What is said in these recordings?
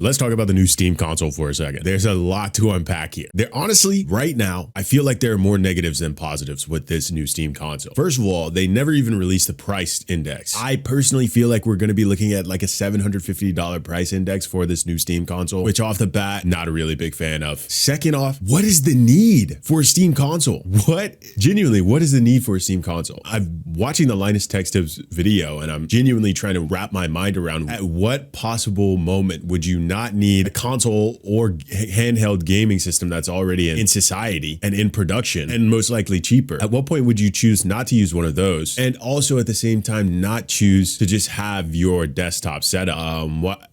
Let's talk about the new Steam console for a second. There's a lot to unpack here. There honestly, right now, I feel like there are more negatives than positives with this new Steam console. First of all, they never even released the price index. I personally feel like we're going to be looking at like a $750 price index for this new Steam console, which off the bat, not a really big fan of. Second off, what is the need for a Steam console? Genuinely, what is the need for a Steam console? I'm watching the Linus Tech Tips video and I'm genuinely trying to wrap my mind around at what possible moment would you not need a console or handheld gaming system that's already in society and in production and most likely cheaper. At what point would you choose not to use one of those and also at the same time not choose to just have your desktop set up?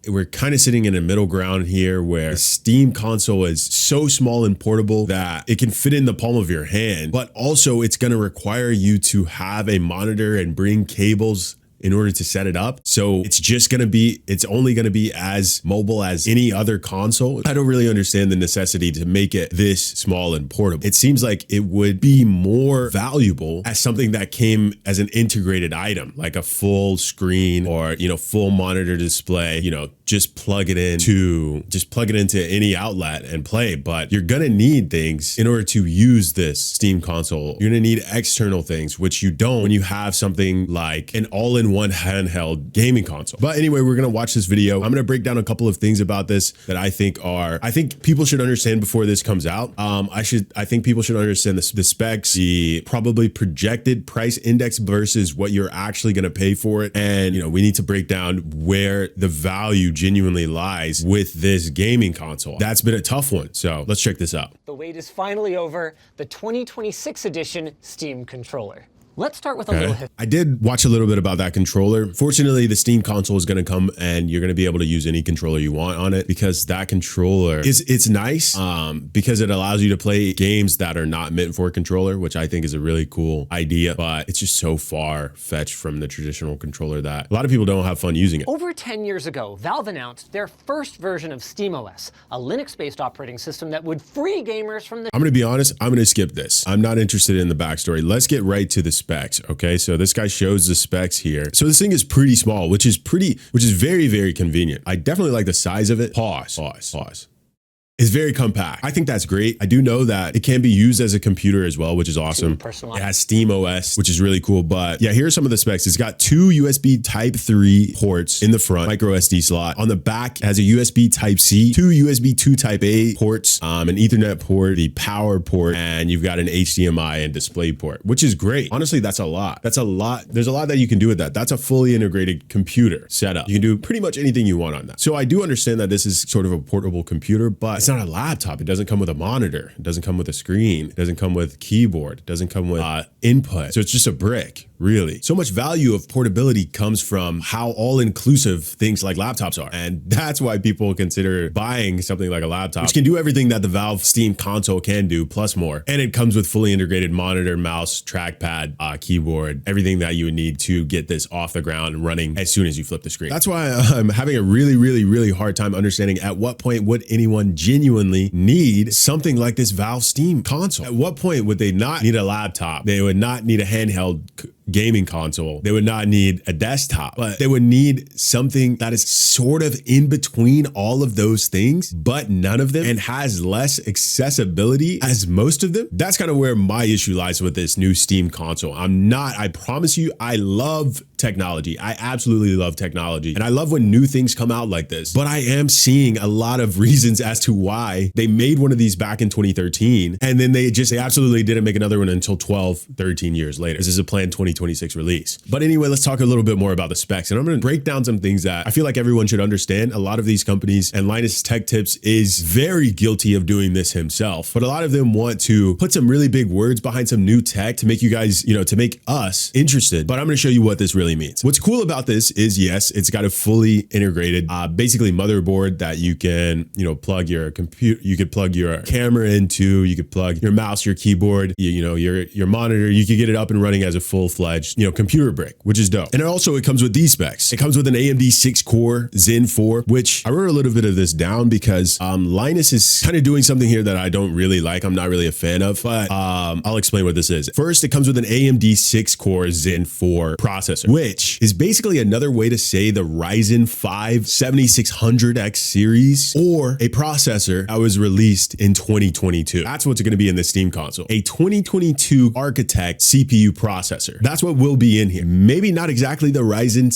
We're kind of sitting in a middle ground here where the Steam console is so small and portable that it can fit in the palm of your hand, but also it's going to require you to have a monitor and bring cables in order to set it up. So it's only gonna be as mobile as any other console. I don't really understand the necessity to make it this small and portable. It seems like it would be more valuable as something that came as an integrated item, like a full screen or, full monitor display, just plug it into any outlet and play. But you're gonna need things in order to use this Steam console. You're gonna need external things, which you don't when you have something like an all-in-one handheld gaming console. But anyway, we're gonna watch this video. I'm gonna break down a couple of things about this that I think people should understand before this comes out. I think people should understand the specs, the probably projected price index versus what you're actually gonna pay for it. And we need to break down where the value genuinely lies with this gaming console. That's been a tough one. So let's check this out. The wait is finally over. The 2026 edition Steam controller. Let's start with a little history. I did watch a little bit about that controller. Fortunately, the Steam console is going to come and you're going to be able to use any controller you want on it because that controller it's nice because it allows you to play games that are not meant for a controller, which I think is a really cool idea, but it's just so far fetched from the traditional controller that a lot of people don't have fun using it. Over 10 years ago, Valve announced their first version of SteamOS, a Linux-based operating system that would free gamers from the... I'm going to be honest, I'm going to skip this. I'm not interested in the backstory. Let's get right to the specs. Okay, so this guy shows the specs here. So this thing is pretty small, which is very, very convenient. I definitely like the size of it. Pause. It's very compact. I think that's great. I do know that it can be used as a computer as well, which is awesome. It has Steam OS, which is really cool. But yeah, here are some of the specs. It's got two USB Type 3 ports in the front, micro SD slot. On the back, it has a USB Type C, two USB 2 Type A ports, an Ethernet port, the power port, and you've got an HDMI and display port, which is great. Honestly, that's a lot. There's a lot that you can do with that. That's a fully integrated computer setup. You can do pretty much anything you want on that. So I do understand that this is sort of a portable computer, but it's not a laptop. It doesn't come with a monitor. It doesn't come with a screen. It doesn't come with keyboard. It doesn't come with input. So it's just a brick, really. So much value of portability comes from how all-inclusive things like laptops are. And that's why people consider buying something like a laptop, which can do everything that the Valve Steam console can do, plus more. And it comes with fully integrated monitor, mouse, trackpad, keyboard, everything that you would need to get this off the ground and running as soon as you flip the screen. That's why I'm having a really, really, really hard time understanding at what point would anyone genuinely need something like this Valve Steam console. At what point would they not need a laptop? They would not need a handheld gaming console. They would not need a desktop, but they would need something that is sort of in between all of those things, but none of them, and has less accessibility as most of them. That's kind of where my issue lies with this new Steam console. I promise you, I love technology. I absolutely love technology. And I love when new things come out like this, but I am seeing a lot of reasons as to why they made one of these back in 2013. And then they absolutely didn't make another one until 12, 13 years later. This is a planned 2026 release. But anyway, let's talk a little bit more about the specs. And I'm going to break down some things that I feel like everyone should understand. A lot of these companies, and Linus Tech Tips is very guilty of doing this himself, but a lot of them want to put some really big words behind some new tech to make you guys, to make us interested. But I'm going to show you what this really means. What's cool about this is, yes, it's got a fully integrated, basically motherboard that you can, plug your computer, you could plug your camera into, you could plug your mouse, your keyboard, your monitor, you could get it up and running as a full-fledged full-fledged, computer brick, which is dope. And also it comes with these specs. It comes with an AMD 6-core Zen 4, which I wrote a little bit of this down because Linus is kind of doing something here that I don't really like. I'm not really a fan of, but I'll explain what this is. First, it comes with an AMD 6-core Zen 4 processor, which is basically another way to say the Ryzen 5 7600X series, or a processor that was released in 2022. That's what's going to be in the Steam console. A 2022 Architect CPU processor. That's what will be in here. Maybe not exactly the Ryzen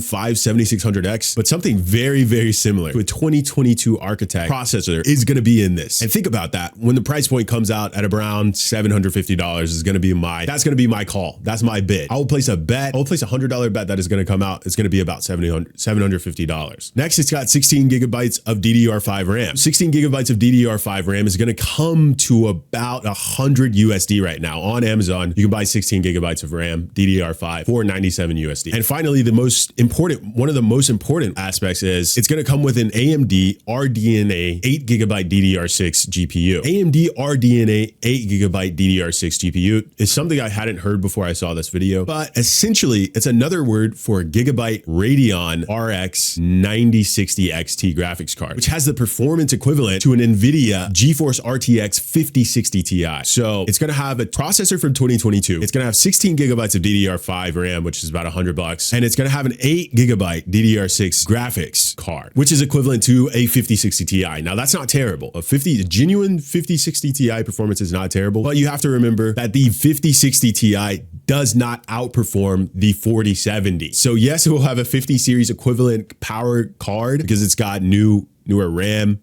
5 7600X, but something very, very similar to a 2022 Architect processor is going to be in this. And think about that. When the price point comes out at around $750 is going to be that's going to be my call. That's my bid. I will place a bet. I will place $100 bet that is going to come out. It's going to be about $750. Next, it's got 16 gigabytes of DDR5 RAM. 16 gigabytes of DDR5 RAM is going to come to about $100 USD right now on Amazon. You can buy 16 gigabytes of RAM, DDR5 for $97 USD. And finally, one of the most important aspects is it's going to come with an AMD RDNA 8 gigabyte DDR6 GPU. AMD RDNA 8 gigabyte DDR6 GPU is something I hadn't heard before I saw this video, but essentially it's another word for Gigabyte Radeon RX 9060 XT graphics card, which has the performance equivalent to an NVIDIA GeForce RTX 5060 Ti. So it's going to have a processor from 2022. It's going to have 16 gigabytes of DDR5 RAM, which is about $100, and it's going to have an 8 gigabyte DDR6 graphics card, which is equivalent to a 5060 Ti. Now that's not terrible. A genuine 5060 Ti performance is not terrible, but you have to remember that the 5060 Ti does not outperform the 4070. So yes, it will have a 50 series equivalent power card because it's got newer RAM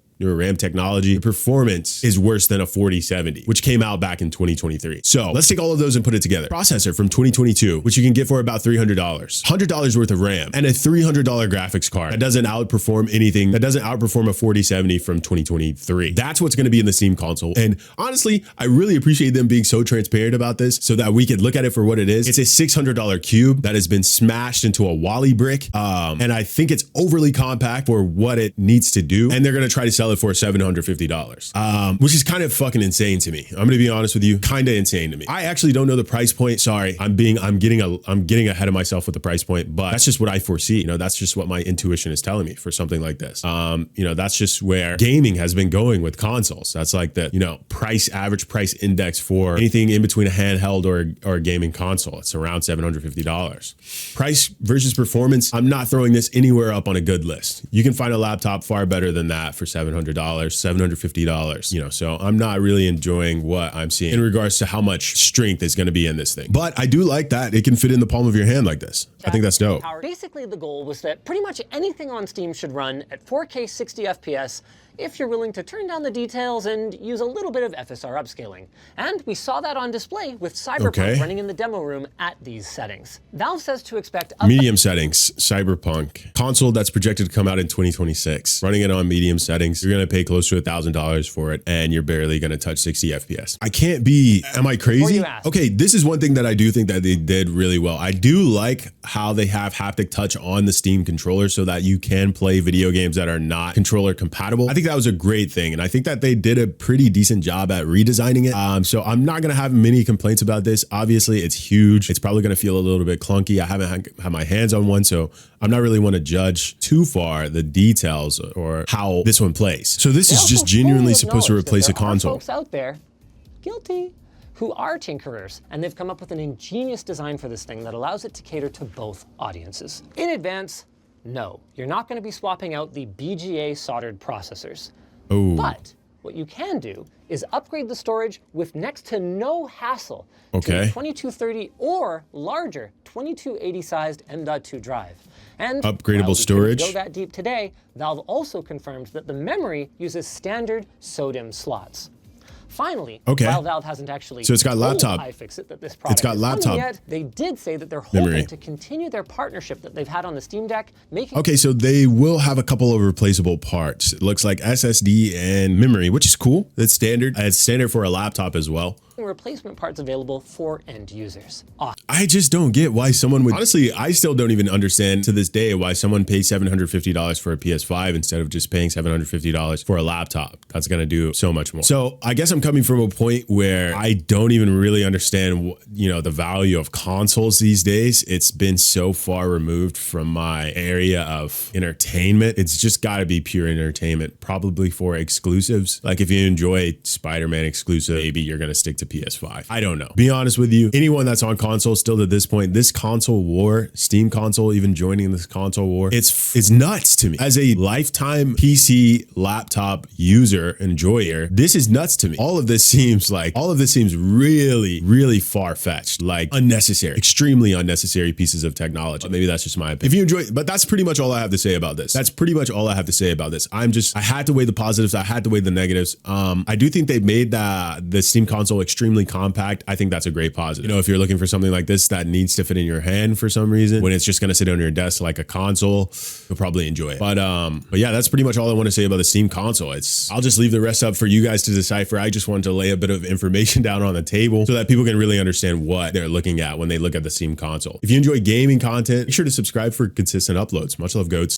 technology. The performance is worse than a 4070, which came out back in 2023. So let's take all of those and put it together. Processor from 2022, which you can get for about $300, $100 worth of RAM, and a $300 graphics card that doesn't outperform anything, that doesn't outperform a 4070 from 2023. That's what's going to be in the Steam console. And honestly, I really appreciate them being so transparent about this so that we could look at it for what it is. It's a $600 cube that has been smashed into a Wally brick. And I think it's overly compact for what it needs to do. And they're going to try to sell it for $750, which is kind of fucking insane to me. I'm going to be honest with you, kind of insane to me. I actually don't know the price point. Sorry, I'm getting ahead of myself with the price point, but that's just what I foresee. That's just what my intuition is telling me for something like this. That's just where gaming has been going with consoles. That's like the, average price index for anything in between a handheld or a gaming console. It's around $750. Price versus performance. I'm not throwing this anywhere up on a good list. You can find a laptop far better than that for $750, so I'm not really enjoying what I'm seeing in regards to how much strength is going to be in this thing. But I do like that it can fit in the palm of your hand like this. I think that's dope. Basically, the goal was that pretty much anything on Steam should run at 4K 60 FPS if you're willing to turn down the details and use a little bit of FSR upscaling. And we saw that on display with Cyberpunk running in the demo room at these settings. Valve says to expect medium settings, Cyberpunk. Console that's projected to come out in 2026. Running it on medium settings, you're going to pay close to $1,000 for it, and you're barely going to touch 60 FPS. Am I crazy? Okay, this is one thing that I do think that they did really well. I do like how they have haptic touch on the Steam controller so that you can play video games that are not controller compatible. I think that was a great thing, and I think that they did a pretty decent job at redesigning it. So I'm not going to have many complaints about this. Obviously, it's huge. It's probably going to feel a little bit clunky. I haven't had my hands on one, so I'm not really want to judge too far the details or how this one plays. So this is just genuinely supposed to replace a console. Folks out there, guilty, who are tinkerers, and they've come up with an ingenious design for this thing that allows it to cater to both audiences. In advance, no, you're not going to be swapping out the BGA soldered processors. Oh. But what you can do is upgrade the storage with next to no hassle to a 2230 or larger 2280 sized M.2 drive. And upgradable storage. Go that deep today, Valve also confirmed that the memory uses standard SODIMM slots. Finally, while Valve hasn't actually it's got laptop. iFixit that this product is coming yet, they did say that they're hoping to continue their partnership that they've had on the Steam Deck, making so they will have a couple of replaceable parts. It looks like SSD and memory, which is cool. That's standard. It's standard for a laptop as well. Replacement parts available for end users. I just don't get why someone would, honestly, I still don't even understand to this day why someone pays $750 for a PS5 instead of just paying $750 for a laptop. That's going to do so much more. So I guess I'm I'm coming from a point where I don't even really understand, the value of consoles these days. It's been so far removed from my area of entertainment. It's just got to be pure entertainment, probably for exclusives. Like if you enjoy Spider-Man exclusive, maybe you're going to stick to PS5. I don't know. Be honest with you, anyone that's on console still to this point, this console war, Steam console, even joining this console war, it's nuts to me. As a lifetime PC laptop user, enjoyer, this is nuts to me. All of this seems really, really far-fetched, like unnecessary, extremely unnecessary pieces of technology. Maybe that's just my opinion. If you enjoy, but that's pretty much all I have to say about this. I had to weigh the positives. I had to weigh the negatives. I do think they made the Steam console extremely compact. I think that's a great positive. If you're looking for something like this that needs to fit in your hand for some reason, when it's just going to sit on your desk like a console, you'll probably enjoy it. But yeah, that's pretty much all I want to say about the Steam console. I'll just leave the rest up for you guys to decipher. I just wanted to lay a bit of information down on the table so that people can really understand what they're looking at when they look at the Steam console. If you enjoy gaming content, make sure to subscribe for consistent uploads. Much love, goats.